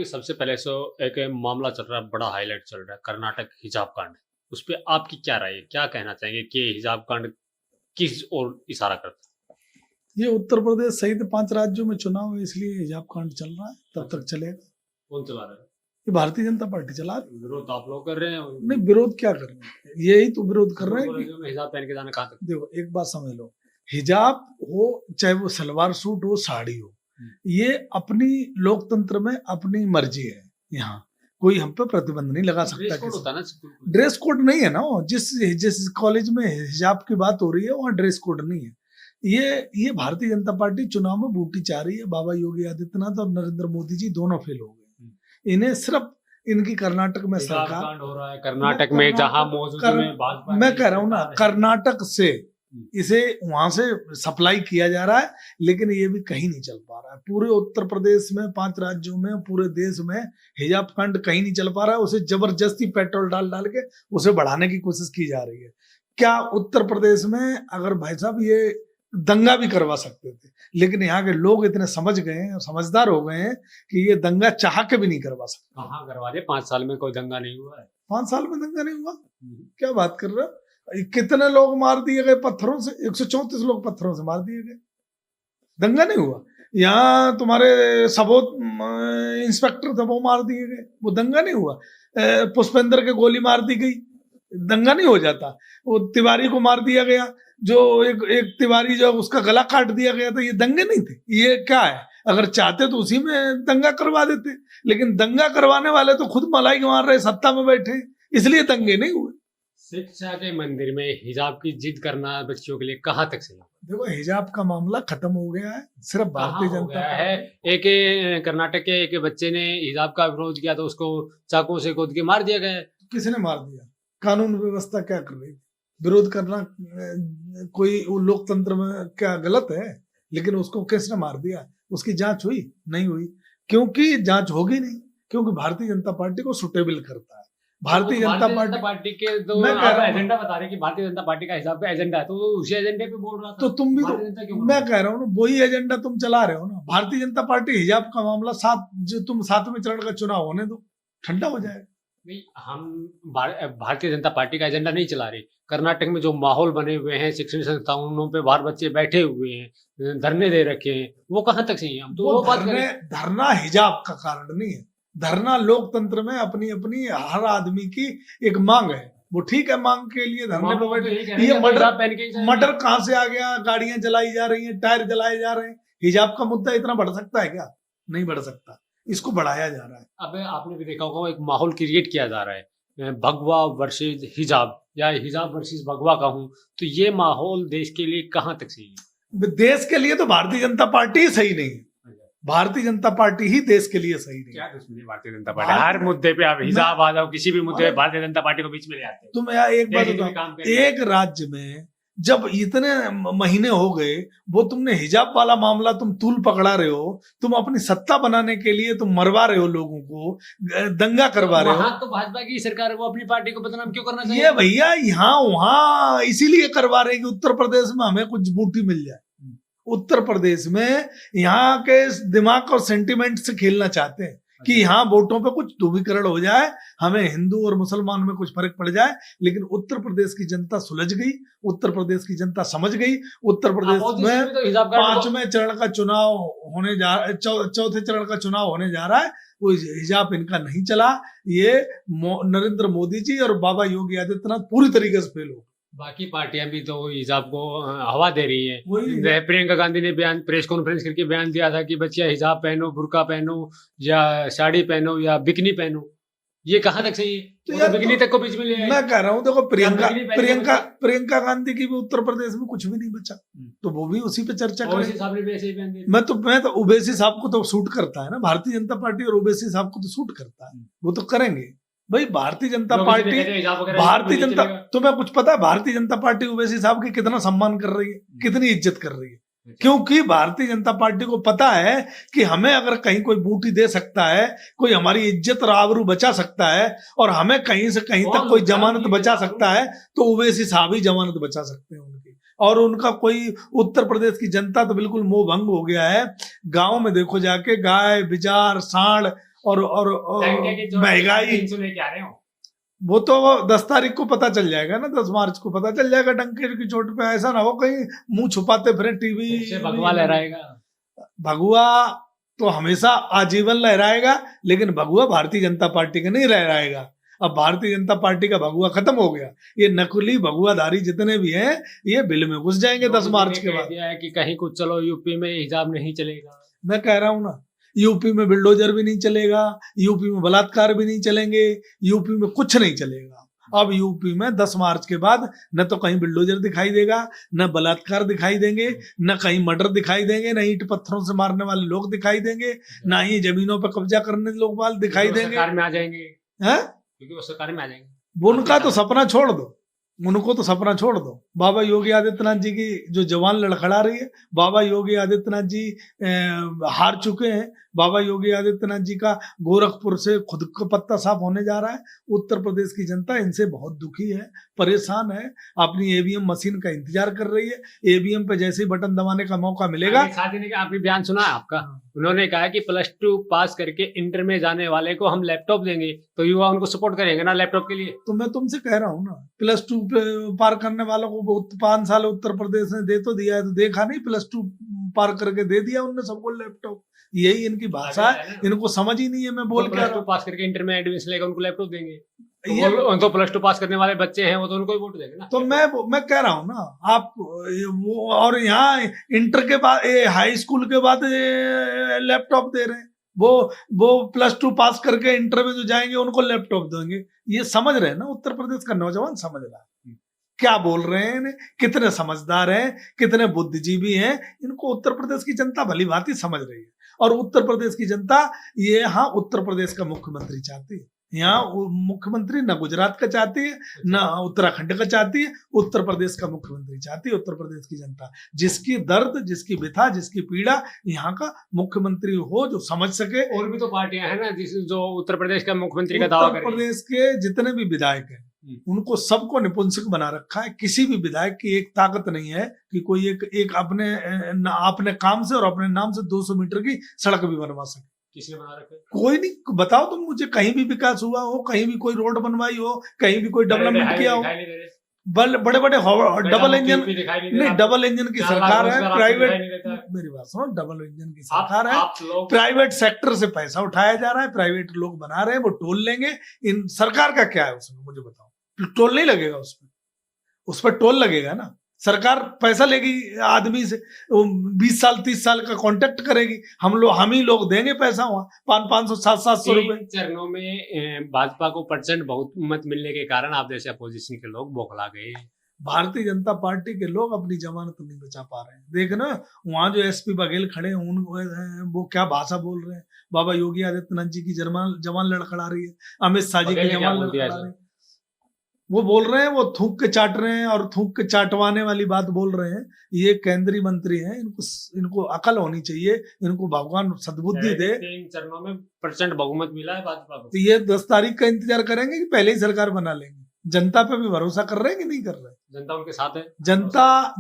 सबसे पहले एक मामला चल रहा है, बड़ा हाईलाइट चल रहा है, कर्नाटक हिजाब कांड। उस पे आपकी क्या राय है? क्या कहना चाहेंगे कि हिजाब कांड किस ओर इशारा करता है? ये उत्तर प्रदेश सहित 5 राज्यों में चुनाव है, इसलिए हिजाब कांड चल रहा है, तब तक चलेगा। कौन चला रहा है? ये भारतीय जनता पार्टी चला रही है। विरोध आप लोग कर रहे हैं? नहीं, विरोध क्या कर रहे हैं? यही तो विरोध कर रहे हैं कि हिजाब पहन के जाना कहाँ तक? देखो, एक बात समझ लो, हिजाब हो चाहे वो सलवार सूट हो, साड़ी हो, ये अपनी लोकतंत्र में अपनी मर्जी है। यहाँ कोई हम पे प्रतिबंध नहीं लगा सकता। ड्रेस कोड होता है ना? ड्रेस कोड नहीं है ना। जिस कॉलेज में हिजाब की बात हो रही है वहाँ ड्रेस कोड नहीं है। ये भारतीय जनता पार्टी चुनाव में बूटी चाह रही है। बाबा योगी आदित्यनाथ और नरेंद्र मोदी जी दोनों फेल हो गए। इन्हें सिर्फ इनकी कर्नाटक में सरकार हो रहा है, कर्नाटक में जहां मौजूद मैं कह रहा हूँ ना, कर्नाटक से इसे वहां से सप्लाई किया जा रहा है, लेकिन ये भी कहीं नहीं चल पा रहा है। पूरे उत्तर प्रदेश में, 5 राज्यों में, पूरे देश में हिजाब कांड कहीं नहीं चल पा रहा है। उसे जबरदस्ती पेट्रोल डाल डाल के उसे बढ़ाने की कोशिश की जा रही है। क्या उत्तर प्रदेश में अगर भाई साहब ये दंगा भी करवा सकते थे, लेकिन यहाँ के लोग इतने समझ गए हैं, समझदार हो गए हैं कि ये दंगा चाह के भी नहीं करवा सकते। कहाँ करवा दे? 5 साल में कोई दंगा नहीं हुआ है। 5 साल में दंगा नहीं हुआ? क्या बात कर रहे हो? कितने लोग मार दिए गए पत्थरों से? 134 लोग पत्थरों से मार दिए गए। दंगा नहीं हुआ। यहाँ तुम्हारे सबोत इंस्पेक्टर थे, वो मार दिए गए, वो दंगा नहीं हुआ। पुष्पेंद्र के गोली मार दी गई, दंगा नहीं हो जाता। वो तिवारी को मार दिया गया, जो एक तिवारी जो उसका गला काट दिया गया था, ये दंगे नहीं थे? ये क्या है? अगर चाहते तो उसी में दंगा करवा देते, लेकिन दंगा करवाने वाले तो खुद मलाई मार रहे, सत्ता में बैठे, इसलिए दंगे नहीं हुए। शिक्षा के मंदिर में हिजाब की जिद करना बच्चियों के लिए कहाँ तक सही? देखो, हिजाब का मामला खत्म हो गया है। सिर्फ भारतीय जनता है। एक कर्नाटक के एक बच्चे ने हिजाब का विरोध किया तो उसको चाकू से गोद के मार दिया गया। किसने मार दिया? कानून व्यवस्था क्या कर रही? विरोध करना कोई लोकतंत्र में क्या गलत है? लेकिन उसको किसने मार दिया? उसकी जांच हुई? नहीं हुई। क्योंकि जांच होगी नहीं, क्योंकि भारतीय जनता पार्टी को सुटेबल करता है। भारतीय जनता पार्टी के तो एजेंडा बता रहे कि भारतीय जनता पार्टी का हिसाब का एजेंडा है, तो उसी एजेंडे पे बोल रहा था। तो तुम भी मैं कह रहा हूँ वही एजेंडा तुम चला रहे हो ना। भारतीय जनता पार्टी हिजाब का मामला जो तुम 7वें चरण का चुनाव होने दो, ठंडा हो जाएगा। नहीं, हम भारतीय जनता पार्टी का एजेंडा नहीं चला रही। कर्नाटक में जो माहौल बने हुए हैं, शिक्षण संस्थानों पे बाहर बच्चे बैठे हुए हैं, धरने दे रखे हैं, वो कहाँ तक सही है? हम तो वो धरना हिजाब का कारण नहीं है। धरना लोकतंत्र में अपनी अपनी हर आदमी की एक मांग है। वो ठीक है, मांग के लिए धरने पे बैठे। ये मर्डर कहाँ से आ गया? गाड़ियां जलाई जा रही हैं, टायर जलाए जा रहे हैं। हिजाब का मुद्दा इतना बढ़ सकता है क्या? नहीं बढ़ सकता। इसको बढ़ाया जा रहा है। अब आपने भी देखा होगा, एक माहौल क्रिएट किया जा रहा है, भगवा वर्सेस हिजाब या हिजाब वर्सेस भगवा का हूं, तो ये माहौल देश के लिए कहाँ तक सही है? देश के लिए तो भारतीय जनता पार्टी ही सही नहीं है। भारतीय जनता पार्टी ही देश के लिए सही नहीं। क्या दुश्मनी भारतीय जनता पार्टी? हर मुद्दे पे आप हिजाब आ जाओ, किसी भी मुद्दे पे भारतीय जनता पार्टी को बीच में ले आते हैं। तुम यार एक बात बताओ, एक राज्य में जब इतने महीने हो गए, वो तुमने हिजाब वाला मामला तुम तूल पकड़ा रहे हो, तुम अपनी सत्ता बनाने के लिए तुम मरवा रहे हो लोगों को, दंगा करवा रहे हो। तो भाजपा की सरकार वो अपनी पार्टी को बदनाम क्यों करना चाहिए? ये भैया यहाँ वहां इसीलिए करवा रहे हैं कि उत्तर प्रदेश में हमें कुछ बूटी मिल जाए। उत्तर प्रदेश में यहाँ के दिमाग और सेंटिमेंट से खेलना चाहते हैं कि यहाँ वोटों पे कुछ ध्रुवीकरण हो जाए, हमें हिंदू और मुसलमान में कुछ फर्क पड़ जाए। लेकिन उत्तर प्रदेश की जनता सुलझ गई, उत्तर प्रदेश की जनता समझ गई। उत्तर प्रदेश में तो 5वें चरण का चुनाव होने जा, 4थे चरण का चुनाव होने जा रहा है। वो हिजाब इनका नहीं चला। ये नरेंद्र मोदी जी और बाबा योगी आदित्यनाथ पूरी तरीके से फेल हो। बाकी पार्टियां भी तो हिजाब को हवा दे रही हैं। प्रियंका गांधी ने प्रेस कॉन्फ्रेंस करके बयान दिया था कि बच्चियां हिजाब पहनो, बुर्का पहनो, या साड़ी पहनो, या बिकनी पहनो। ये कहाँ तक सही है? तो बिकनी तक को बीच में ले आए। मैं कह रहा हूँ, देखो, प्रियंका गांधी की भी उत्तर प्रदेश में कुछ भी नहीं बचा, तो वो भी उसी पे चर्चा करें। मैं तो ओवैसी साहब को तो सूट करता है ना, भारतीय जनता पार्टी और ओवैसी साहब को तो सूट करता है, वो तो करेंगे भाई। भारतीय जनता पार्टी तुम्हें कुछ पता है भारतीय जनता पार्टी ओवैसी साहब की कितना सम्मान कर रही है, कितनी इज्जत कर रही है? क्योंकि भारतीय जनता पार्टी को पता है कि हमें अगर कहीं कोई बूटी दे सकता है, कोई हमारी इज्जत और आबरू बचा सकता है, और हमें कहीं से कहीं तक कोई जमानत बचा सकता है, तो ओवैसी साहब ही जमानत बचा सकते हैं उनकी। और उनका कोई उत्तर प्रदेश की जनता तो बिल्कुल मोह भंग हो गया है। गांव में देखो जाके, गाय, बिजार, सांड और महंगाई, वो तो 10 तारीख को पता चल जाएगा ना, 10 मार्च को पता चल जाएगा डंके की चोट पे। ऐसा ना हो कहीं मुंह छुपाते फिर टीवी। भगवा लहराएगा, भगवा तो हमेशा आजीवन लहराएगा, लेकिन भगवा भारतीय जनता पार्टी का नहीं लहराएगा। अब भारतीय जनता पार्टी का भगवा खत्म हो गया, ये नकली भगवाधारी जितने भी हैं ये बिल में घुस जाएंगे 10 मार्च के बाद। है कि कहीं कुछ चलो यूपी में हिजाब नहीं चलेगा। मैं कह रहा हूं ना, यूपी में बिल्डोजर भी नहीं चलेगा, यूपी में बलात्कार भी नहीं चलेंगे, यूपी में कुछ नहीं चलेगा। अब यूपी में 10 मार्च के बाद न तो कहीं बिल्डोजर दिखाई देगा, न बलात्कार दिखाई देंगे, न कहीं मर्डर दिखाई देंगे, न ईंट पत्थरों से मारने वाले लोग दिखाई देंगे, न ही जमीनों पर कब्जा करने लोग वाले दिखाई देंगे। सरकार में आ जाएंगे, हैं? क्योंकि वो सरकार में आ जाएंगे। उनका तो सपना छोड़ दो, उनको तो सपना छोड़ दो। बाबा योगी आदित्यनाथ जी की जो जवान लड़खड़ा रही है, बाबा योगी आदित्यनाथ जी हार चुके हैं। बाबा योगी आदित्यनाथ जी का गोरखपुर से खुद का पत्ता साफ होने जा रहा है। उत्तर प्रदेश की जनता इनसे बहुत दुखी है, परेशान है, अपनी ईवीएम मशीन का इंतजार कर रही है। ईवीएम पे जैसे ही बटन दबाने का मौका मिलेगा। आपने बयान सुना है आपका, उन्होंने कहा कि +2 पास करके इंटर में जाने वाले को हम लैपटॉप देंगे, तो युवा उनको सपोर्ट करेंगे ना लैपटॉप के लिए। तो मैं तुमसे कह रहा हूँ ना, +2 पार करने वालों को 5 साल उत्तर प्रदेश ने दे तो दिया है, तो देखा नहीं, +2 पार करके दे दिया उनने सबको लैपटॉप। यही इनकी भाषा है, इनको समझ ही नहीं है। मैं बोल क्या, +2 पास करके इंटर में एडमिशन लेगा उनको लैपटॉप देंगे। तो +2 पास करने वाले बच्चे हैं, वो तो उनको ही वोट देंगे ना। तो मैं कह रहा हूँ ना, आप वो, और यहाँ इंटर के बाद हाई स्कूल के बाद लैपटॉप दे रहे हैं। वो +2 पास करके इंटर में जो जाएंगे उनको लैपटॉप देंगे। ये समझ रहे हैं ना, उत्तर प्रदेश का नौजवान समझ रहा है क्या बोल रहे हैं, कितने समझदार हैं, कितने बुद्धिजीवी हैं। इनको उत्तर प्रदेश की जनता भली भांति समझ रही है। और उत्तर प्रदेश की जनता ये यहाँ उत्तर प्रदेश का मुख्यमंत्री चाहती है। यहाँ मुख्यमंत्री न गुजरात का चाहती है, न उत्तराखंड का चाहती है, उत्तर प्रदेश का मुख्यमंत्री चाहती है। उत्तर प्रदेश की जनता जिसकी दर्द, जिसकी व्यथा, जिसकी पीड़ा, यहाँ का मुख्यमंत्री हो जो समझ सके। और भी तो पार्टियां हैं ना जो उत्तर प्रदेश का मुख्यमंत्री का दावा कर रही है। उत्तर प्रदेश के जितने भी विधायक हैं उनको सबको निपुंसक बना रखा है। किसी भी विधायक की एक ताकत नहीं है कि कोई एक अपने काम से और अपने नाम से 200 मीटर की सड़क भी बनवा सके। किसने बना रखा है? कोई नहीं। बताओ तुम मुझे, कहीं भी विकास हुआ हो, कहीं भी कोई रोड बनवाई हो, कहीं भी कोई डेवलपमेंट किया हो। बड़े बड़े डबल इंजन नहीं, डबल इंजन की सरकार है, प्राइवेट, मेरी बात सुनो, डबल इंजन की सरकार है, प्राइवेट सेक्टर से पैसा उठाया जा रहा है, प्राइवेट लोग बना रहे हैं, वो टोल लेंगे। इन सरकार का क्या है उसमें, मुझे बताओ। टोल नहीं लगेगा उसमें, उस पर टोल लगेगा ना। सरकार पैसा लेगी आदमी से, 20 साल 30 साल का कॉन्ट्रैक्ट करेगी, हम ही लोग देंगे पैसा वहां 500 700 रुपए। चरणों में भाजपा को % बहुत मत मिलने के कारण आप जैसे अपोजिशन के लोग बौखला गए। भारतीय जनता पार्टी के लोग अपनी जमानत नहीं बचा पा रहे हैं। देखना वहां जो SP बघेल खड़े हैं, वो क्या भाषा बोल रहे हैं। बाबा योगी आदित्यनाथ जी की जवान लड़खड़ा रही है, अमित शाह जी की जवान लड़खड़ा रही है। वो बोल रहे हैं, वो थूक के चाट रहे हैं और थूक के चाटवाने वाली बात बोल रहे हैं। ये केंद्रीय मंत्री हैं, इनको अकल होनी चाहिए, इनको भगवान सद्बुद्धि दे। 3 चरणों में % बहुमत मिला है भाजपा को। तो ये 10 तारीख का इंतजार करेंगे कि पहले ही सरकार बना लेंगे। जनता पे भी भरोसा कर रहे हैं कि नहीं कर रहे? जनता उनके साथ है।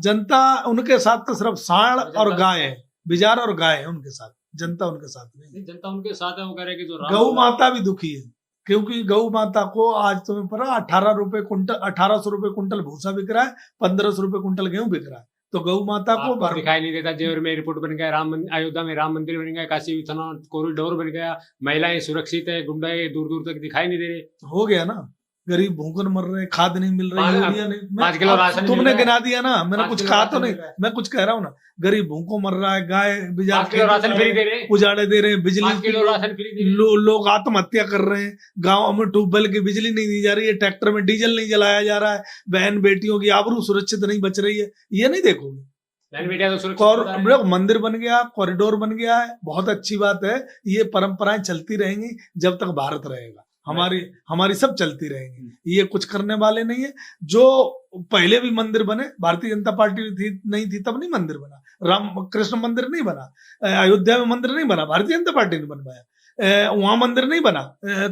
जनता उनके साथ तो सिर्फ सांड और गाय है, बिजार और गाय है उनके साथ। जनता उनके साथ नहीं, जनता उनके साथ है। वो कह रहे कि जो गौ माता भी दुखी है, क्योंकि गौ माता को आज तुम्हें पता 1800 रुपए कुंटल भूसा बिक रहा है, 1500 रुपए कुंटल गेहूं बिक रहा है। तो गौ माता को दिखाई नहीं देता। जेवर में एयरपोर्ट बन गया, अयोध्या में राम मंदिर बन गया, काशी विश्वनाथ कॉरिडोर बन गया, महिलाएं सुरक्षित है, गुंडा दूर दूर तक दिखाई नहीं दे रहे। हो गया ना, गरीब भूखन मर रहे, खाद नहीं मिल रही, यूरिया नहीं। 5 किलो राशन तुमने गिना दिया ना, मैंने कुछ कहा तो नहीं, मैं कुछ कह रहा हूँ ना। गरीब भूखों मर रहा है, गाय राशन फ्री दे रहे, उजाड़े दे रहे हैं, बिजली राशन फ्री, लोग आत्महत्या कर रहे हैं, गाँव में ट्यूबवेल की बिजली नहीं दी जा रही है, ट्रैक्टर में डीजल नहीं जलाया जा रहा है, बहन बेटियों की आबरू सुरक्षित नहीं बच रही है। ये नहीं देखोगे। मंदिर बन गया, कॉरिडोर बन गया है, बहुत अच्छी बात है। ये परंपराएं चलती रहेंगी जब तक भारत रहेगा। हमारी सब चलती रहेंगी। ये कुछ करने वाले नहीं है। जो पहले भी मंदिर बने, भारतीय जनता पार्टी नहीं थी तब नहीं मंदिर बना। राम कृष्ण मंदिर नहीं बना, अयोध्या में मंदिर नहीं बना, भारतीय जनता पार्टी ने बनवाया। वहां मंदिर नहीं बना,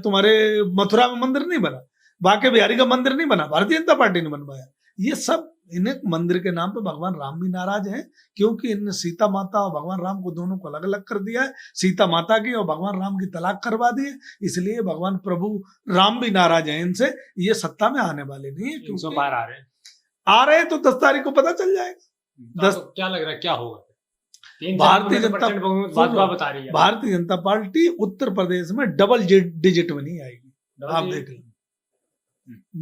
तुम्हारे मथुरा में मंदिर नहीं बना, बांके बिहारी का मंदिर नहीं बना, भारतीय जनता पार्टी ने बनवाया। ये सब इन्हें मंदिर के नाम पे भगवान राम भी नाराज हैं, क्योंकि इनने सीता माता और भगवान राम को दोनों को अलग अलग कर दिया है। सीता माता की और भगवान राम की तलाक करवा दी है, इसलिए भगवान प्रभु राम भी नाराज हैं इनसे। ये सत्ता में आने वाले नहीं है, क्योंकि बार आ रहे हैं तो 10 तारीख को पता चल जाएगा। तो क्या लग रहा है क्या होगा? भारतीय जनता पार्टी उत्तर प्रदेश में डबल डिजिट में नहीं आएगी, आप देख लें,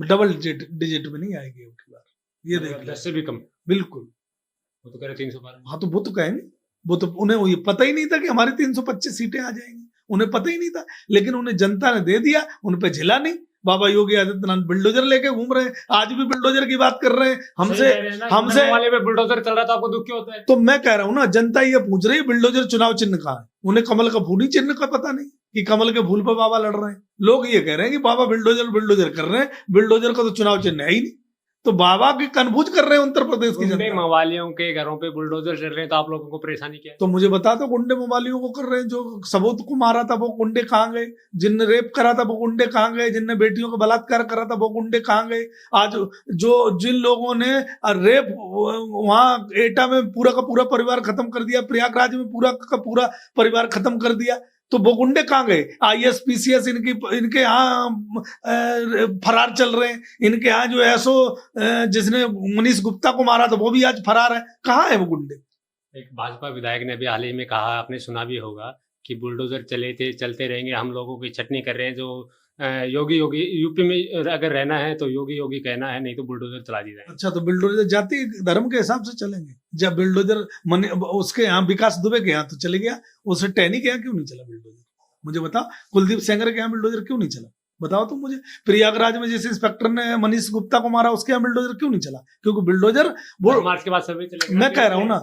डबल डिजिट में नहीं आएगी अब बार, ये देख 10 से भी कम, बिल्कुल। वो तो कह रहे 312। हाँ, तो वो तो कहेंगे, वो तो उन्हें ये पता ही नहीं था कि हमारी 325 सीटें आ जाएंगी, उन्हें पता ही नहीं था, लेकिन उन्हें जनता ने दे दिया, उन पे झिला नहीं। बाबा योगी आदित्यनाथ बुलडोजर लेके घूम रहे हैं, आज भी बुलडोजर की बात कर रहे हैं हमसे वाले में बुलडोजर चल रहा था, आपको दुख क्यों होता है? तो मैं कह रहा हूँ ना, जनता ये पूछ रही है बुलडोजर चुनाव चिन्ह कहाँ है, उन्हें कमल का फूल ही चिन्ह का पता नहीं कि कमल के फूल पर बाबा लड़ रहे हैं। लोग ये कह रहे हैं कि बाबा बुलडोजर कर रहे हैं, बुलडोजर का तो चुनाव चिन्ह है ही नहीं, तो बाबा की कन्फ्यूज कर रहे हैं उत्तर प्रदेश की जनता। मवालियों के घरों पे बुलडोजर चल रहे हैं, तो आप लोगों को परेशानी क्या है? तो मुझे बता दो, गुंडे मवालियों को कर रहे हैं, जो सबूत को मारा था वो गुंडे कहाँ गए, जिनने रेप करा था वो गुंडे कहाँ गए, जिनने बेटियों को बलात्कार करा था वो गुंडे कहाँ गए। आज जिन लोगों ने रेप वहां एटा में पूरा का पूरा परिवार खत्म कर दिया, प्रयागराज में पूरा का पूरा परिवार खत्म कर दिया, तो वो गुंडे कहाँ गए? IAS PCS इनके यहाँ फरार चल रहे हैं, इनके यहाँ जो ऐसो जिसने मनीष गुप्ता को मारा था वो भी आज फरार है, कहाँ है वो गुंडे? एक भाजपा विधायक ने भी हाल ही में कहा, आपने सुना भी होगा, कि बुलडोजर चलते रहेंगे, हम लोगों की छटनी कर रहे हैं, जो योगी यूपी में अगर रहना है तो योगी कहना है, नहीं तो बुलडोजर चला दी जाए। अच्छा, तो बुलडोजर जाति धर्म के हिसाब से चलेंगे? जब बुलडोजर उसके यहाँ विकास दुबे के यहाँ तो चले गया, उसे टैनी के यहाँ क्यों नहीं चला बुलडोजर? मुझे बताओ, कुलदीप सेंगर के यहाँ बुलडोजर क्यों नहीं चला? बताओ तुम मुझे। प्रयागराज में जिस इंस्पेक्टर ने मनीष गुप्ता को मारा उसके यहाँ बुलडोजर क्यों नहीं चला? क्योंकि बुलडोजर वो मार्च के बाद सभी चले। मैं कह रहा हूँ ना,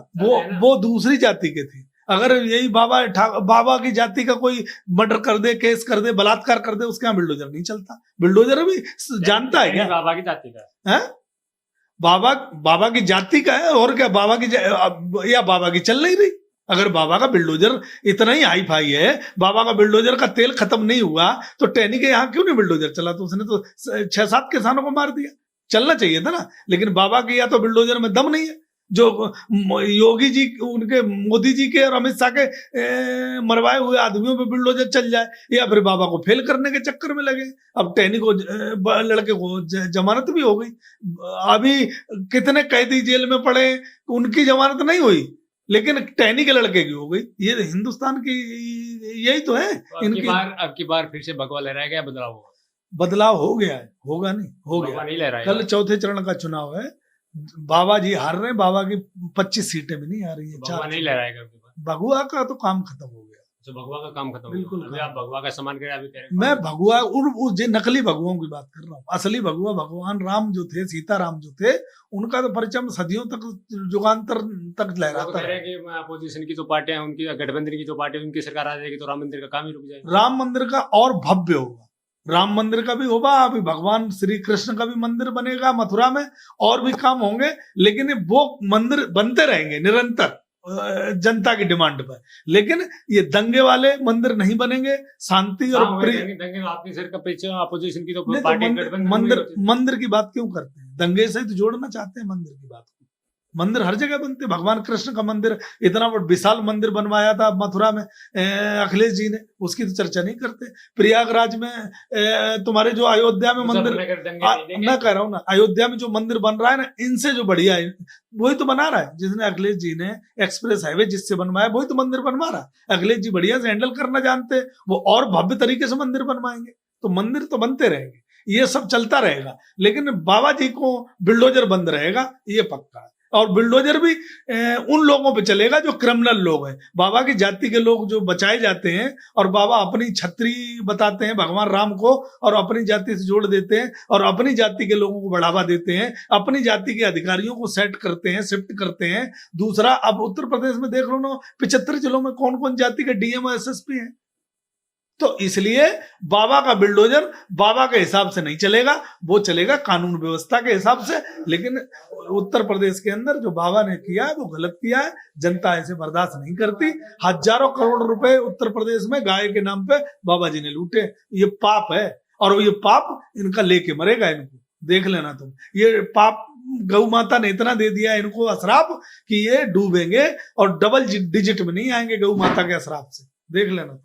वो दूसरी जाति के थे। अगर यही बाबा की जाति का कोई मर्डर कर दे, केस कर दे, बलात्कार कर दे, उसके यहाँ बुलडोजर नहीं चलता। बुलडोजर भी जानता है क्या बाबा की जाति का है? बाबा की जाति का है, और क्या बाबा की या बाबा की चल नहीं रही? अगर बाबा का बुलडोजर इतना ही हाई फाई है, बाबा का बुलडोजर का तेल खत्म नहीं हुआ, तो टैनी के यहाँ क्यों नहीं बुलडोजर चला? तो उसने तो 6-7 किसानों को मार दिया। चलना चाहिए था ना, लेकिन बाबा के या तो बुलडोजर में दम नहीं है, जो योगी जी उनके मोदी जी के और अमित शाह के मरवाए हुए आदमियों पे बुलडोजर चल जाए, या फिर बाबा को फेल करने के चक्कर में लगे। अब टैनी को लड़के को जमानत भी हो गई, अभी कितने कैदी जेल में पड़े, उनकी जमानत नहीं हुई, लेकिन टैनी के लड़के की हो गई। ये हिंदुस्तान की यही तो है। अब की बार फिर से भगवा लहराया गया, बदलाव हो गया है, होगा नहीं हो गया। नहीं लहराया। कल चौथे चरण का चुनाव है, बाबा जी हार रहे हैं, बाबा की 25 सीटें भी नहीं आ रही है। भगवा नहीं लहराएगा, भगवा का तो काम खत्म हो गया। भगवा का काम खत्म, बिल्कुल। अभी आप भगवा का सम्मान करें, अभी करें। मैं भगवा नकली भगवाओं की बात कर रहा हूँ। असली भगवा भगवान राम जो थे, सीता राम जो थे, उनका तो परचम सदियों तक युगांतर तक लहराता है। अपोजिशन की जो पार्टियां, उनकी गठबंधन की जो पार्टी, उनकी सरकार आ जाएगी तो राम मंदिर का काम ही रुक जाएगा। राम मंदिर का और भव्य होगा, राम मंदिर का भी होगा, अभी भगवान श्री कृष्ण का भी मंदिर बनेगा मथुरा में, और भी काम होंगे, लेकिन वो मंदिर बनते रहेंगे निरंतर जनता की डिमांड पर। लेकिन ये दंगे वाले मंदिर नहीं बनेंगे, शांति और दंगे आपकी सर का पीछे अपोजिशन की तो पार्टी मंदिर की बात क्यों करते हैं? दंगे से तो जोड़ना चाहते हैं मंदिर की बात को। मंदिर हर जगह बनते, भगवान कृष्ण का मंदिर इतना बड़ा विशाल मंदिर बनवाया था मथुरा में अखिलेश जी ने, उसकी तो चर्चा नहीं करते। प्रयागराज में तुम्हारे जो अयोध्या में मंदिर, मैं कह रहा हूँ ना, अयोध्या में जो मंदिर बन रहा है ना, इनसे जो बढ़िया है वही तो बना रहा है। जिसने अखिलेश जी ने एक्सप्रेस हाईवे जिससे बनवाया, वही तो मंदिर बनवा रहा है। अखिलेश जी बढ़िया से हैंडल करना जानते हैं, वो और भव्य तरीके से मंदिर बनवाएंगे, तो मंदिर तो बनते रहेंगे, ये सब चलता रहेगा। लेकिन बाबा जी को बुलडोजर बंद रहेगा, ये पक्का है। और बुलडोजर भी उन लोगों पे चलेगा जो क्रिमिनल लोग हैं। बाबा की जाति के लोग जो बचाए जाते हैं, और बाबा अपनी छत्री बताते हैं भगवान राम को, और अपनी जाति से जोड़ देते हैं, और अपनी जाति के लोगों को बढ़ावा देते हैं, अपनी जाति के अधिकारियों को सेट करते हैं, शिफ्ट करते हैं। दूसरा, अब उत्तर प्रदेश में देख लो ना, 75 जिलों में कौन कौन जाति के DM और SSP हैं। तो इसलिए बाबा का बुलडोजर बाबा के हिसाब से नहीं चलेगा, वो चलेगा कानून व्यवस्था के हिसाब से। लेकिन उत्तर प्रदेश के अंदर जो बाबा ने किया है वो गलत किया है, जनता ऐसे बर्दाश्त नहीं करती। हजारों करोड़ रुपए उत्तर प्रदेश में गाय के नाम पे बाबा जी ने लूटे, ये पाप है, और ये पाप इनका लेके मरेगा। इनको देख लेना तुम, ये पाप गौ माता ने इतना दे दिया इनको अशराप कि ये डूबेंगे और डबल डिजिट में नहीं आएंगे गौ माता के अशराप से, देख लेना।